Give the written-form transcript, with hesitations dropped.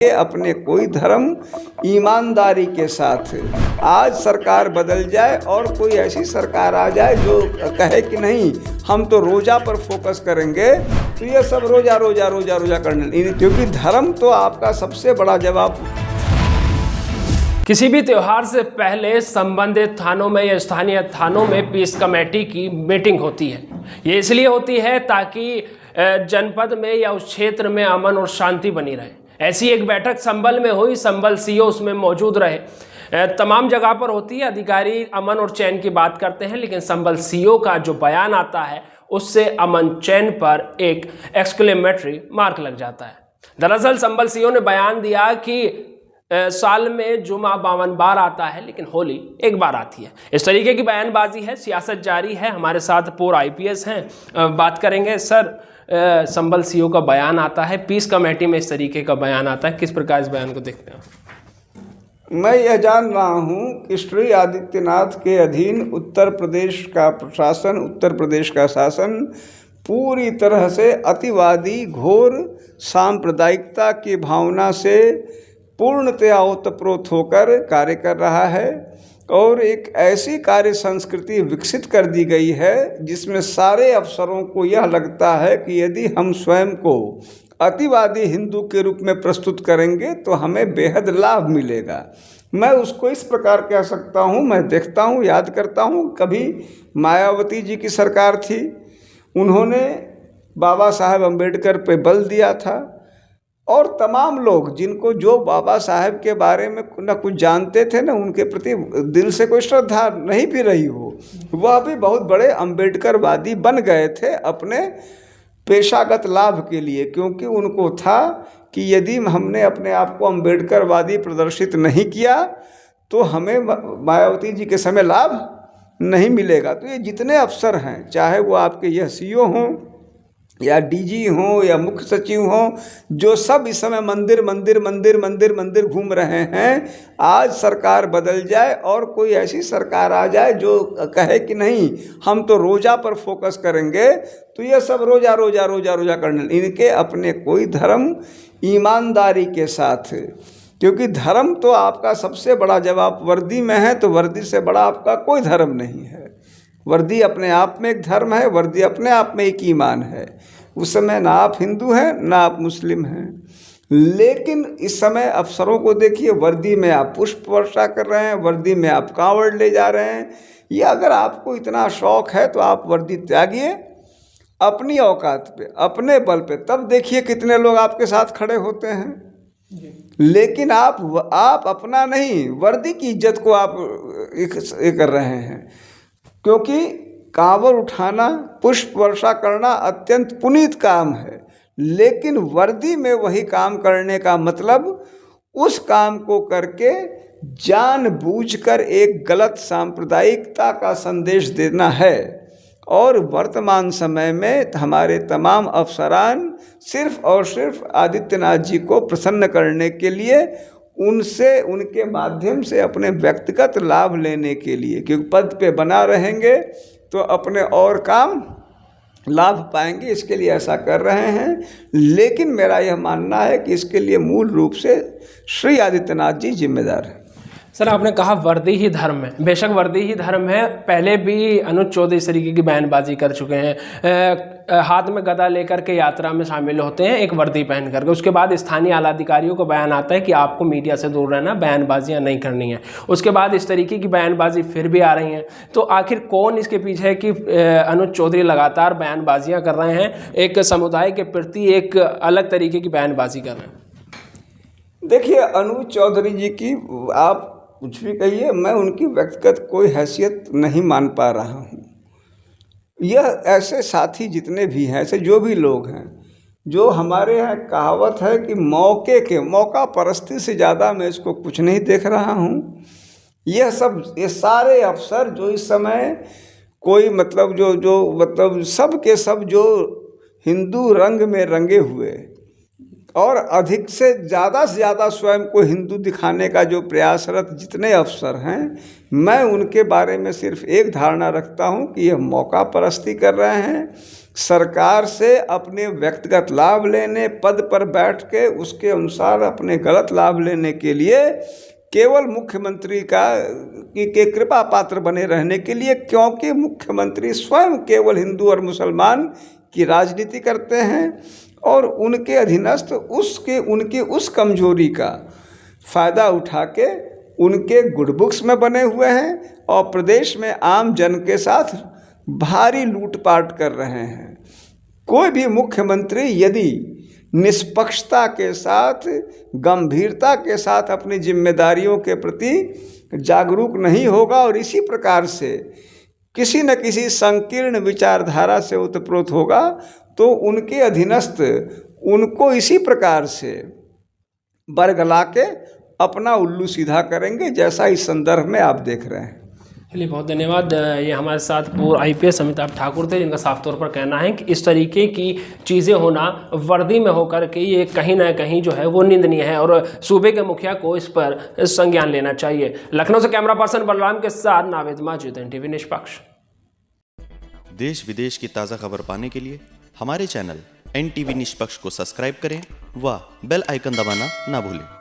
अपने कोई धर्म ईमानदारी के साथ आज सरकार बदल जाए और कोई ऐसी सरकार आ जाए जो कहे कि नहीं हम तो रोज़ा पर फोकस करेंगे, तो ये सब रोज़ा रोज़ा रोज़ा रोज़ा करने, क्योंकि धर्म तो आपका सबसे बड़ा जवाब। किसी भी त्यौहार से पहले संबंधित थानों में या स्थानीय थानों में पीस कमेटी की मीटिंग होती है। ये इसलिए होती है ताकि जनपद में या उस क्षेत्र में अमन और शांति बनी रहे। ऐसी एक बैठक संबल में हुई। संबल सीओ उसमें मौजूद रहे। तमाम जगह पर होती है, अधिकारी अमन और चैन की बात करते हैं, लेकिन संबल सीओ का जो बयान आता है उससे अमन चैन पर एक एक्सक्लेमेटरी मार्क लग जाता है। दरअसल संबल सीओ ने बयान दिया कि साल में जुमा 52 बार आता है लेकिन होली एक बार आती है। इस तरीके की बयानबाजी है, सियासत जारी है। हमारे साथ पूर्व IPS हैं, बात करेंगे। सर, संबल सीओ का बयान आता है, पीस कमेटी में इस तरीके का बयान आता है, किस प्रकार इस बयान को देखते हैं? मैं यह जान रहा हूँ कि श्री आदित्यनाथ के अधीन उत्तर प्रदेश का प्रशासन, उत्तर प्रदेश का शासन पूरी तरह से अतिवादी, घोर सांप्रदायिकता की भावना से पूर्णतया ओतप्रोत होकर कार्य कर रहा है और एक ऐसी कार्य संस्कृति विकसित कर दी गई है जिसमें सारे अफसरों को यह लगता है कि यदि हम स्वयं को अतिवादी हिंदू के रूप में प्रस्तुत करेंगे तो हमें बेहद लाभ मिलेगा। मैं उसको इस प्रकार कह सकता हूँ, मैं देखता हूँ, याद करता हूँ, कभी मायावती जी की सरकार थी, उन्होंने बाबा साहेब अम्बेडकर पे बल दिया था और तमाम लोग जिनको जो बाबा साहेब के बारे में न कुछ जानते थे न उनके प्रति दिल से कोई श्रद्धा नहीं भी रही हो, वह भी बहुत बड़े अम्बेडकरवादी बन गए थे अपने पेशागत लाभ के लिए, क्योंकि उनको था कि यदि हमने अपने आप को अम्बेडकरवादी प्रदर्शित नहीं किया तो हमें मायावती जी के समय लाभ नहीं मिलेगा। तो ये जितने अफसर हैं, चाहे वो आपके यह CO हों या DG हों या मुख्य सचिव हों, जो सब इस समय मंदिर मंदिर मंदिर मंदिर मंदिर घूम रहे हैं, आज सरकार बदल जाए और कोई ऐसी सरकार आ जाए जो कहे कि नहीं हम तो रोज़ा पर फोकस करेंगे, तो ये सब रोज़ा रोज़ा रोज़ा रोज़ा करने, इनके अपने कोई धर्म ईमानदारी के साथ, क्योंकि धर्म तो आपका सबसे बड़ा जवाब वर्दी में है, तो वर्दी से बड़ा आपका कोई धर्म नहीं है। वर्दी अपने आप में एक धर्म है, वर्दी अपने आप में एक ईमान है। उस समय ना आप हिंदू हैं ना आप मुस्लिम हैं, लेकिन इस समय अफसरों को देखिए, वर्दी में आप पुष्प वर्षा कर रहे हैं, वर्दी में आप कांवड़ ले जा रहे हैं। ये अगर आपको इतना शौक़ है तो आप वर्दी त्यागिए अपनी औकात पे, अपने बल पे, तब देखिए कितने लोग आपके साथ खड़े होते हैं। लेकिन आप अपना नहीं, वर्दी की इज्जत को आप ये कर रहे हैं, क्योंकि कांवर उठाना, पुष्प वर्षा करना अत्यंत पुनीत काम है, लेकिन वर्दी में वही काम करने का मतलब उस काम को करके जानबूझकर एक गलत सांप्रदायिकता का संदेश देना है। और वर्तमान समय में हमारे तमाम अफसरान सिर्फ और सिर्फ आदित्यनाथ जी को प्रसन्न करने के लिए, उनसे, उनके माध्यम से अपने व्यक्तिगत लाभ लेने के लिए, क्योंकि पद पे बना रहेंगे तो अपने और काम लाभ पाएंगे, इसके लिए ऐसा कर रहे हैं। लेकिन मेरा यह मानना है कि इसके लिए मूल रूप से श्री आदित्यनाथ जी जिम्मेदार हैं। सर, आपने कहा वर्दी ही धर्म है। बेशक वर्दी ही धर्म है। पहले भी अनुज चौधरी इस तरीके की बयानबाजी कर चुके हैं। हाथ में गदा लेकर के यात्रा में शामिल होते हैं, एक वर्दी पहन करके। उसके बाद स्थानीय आला अधिकारियों को बयान आता है कि आपको मीडिया से दूर रहना, बयानबाजियां नहीं करनी है। उसके बाद इस तरीके की बयानबाजी फिर भी आ रही हैं। तो आखिर कौन इसके पीछे है कि अनुज चौधरी लगातार बयानबाजियाँ कर रहे हैं, एक समुदाय के प्रति एक अलग तरीके की बयानबाजी कर रहे हैं? देखिए, अनुज चौधरी जी की आप कुछ भी कहिए, मैं उनकी व्यक्तिगत कोई हैसियत नहीं मान पा रहा हूँ। यह ऐसे साथी जितने भी हैं, ऐसे जो भी लोग हैं, जो हमारे यहाँ कहावत है कि मौका परस्ती से ज़्यादा मैं इसको कुछ नहीं देख रहा हूँ। ये सारे अफसर जो इस समय कोई मतलब जो मतलब सब के सब जो हिंदू रंग में रंगे हुए, और अधिक से ज़्यादा स्वयं को हिंदू दिखाने का जो प्रयासरत जितने अफसर हैं, मैं उनके बारे में सिर्फ एक धारणा रखता हूं कि यह मौका परस्ती कर रहे हैं। सरकार से अपने व्यक्तिगत लाभ लेने, पद पर बैठ के उसके अनुसार अपने गलत लाभ लेने के लिए, केवल मुख्यमंत्री के कृपा पात्र बने रहने के लिए, क्योंकि मुख्यमंत्री स्वयं केवल हिंदू और मुसलमान की राजनीति करते हैं और उनके अधीनस्थ उनकी उस कमजोरी का फ़ायदा उठा के उनके गुड बुक्स में बने हुए हैं और प्रदेश में आम जन के साथ भारी लूटपाट कर रहे हैं। कोई भी मुख्यमंत्री यदि निष्पक्षता के साथ, गंभीरता के साथ अपनी जिम्मेदारियों के प्रति जागरूक नहीं होगा और इसी प्रकार से किसी न किसी संकीर्ण विचारधारा से ओतप्रोत होगा, तो उनके अधीनस्थ उनको इसी प्रकार से बरगला के अपना उल्लू सीधा करेंगे, जैसा इस संदर्भ में आप देख रहे हैं। चलिए, बहुत धन्यवाद। ये हमारे साथ पूर्व IPS अमिताभ ठाकुर थे, जिनका साफ तौर पर कहना है कि इस तरीके की चीज़ें होना वर्दी में होकर के ये कहीं ना कहीं जो है वो निंदनीय है और सूबे के मुखिया को इस पर संज्ञान लेना चाहिए। लखनऊ से कैमरा पर्सन बलराम के साथ नावेद माजिद, NTV निष्पक्ष। देश विदेश की ताज़ा खबर पाने के लिए हमारे चैनल NTV निष्पक्ष को सब्सक्राइब करें व बेल आइकन दबाना ना भूलें।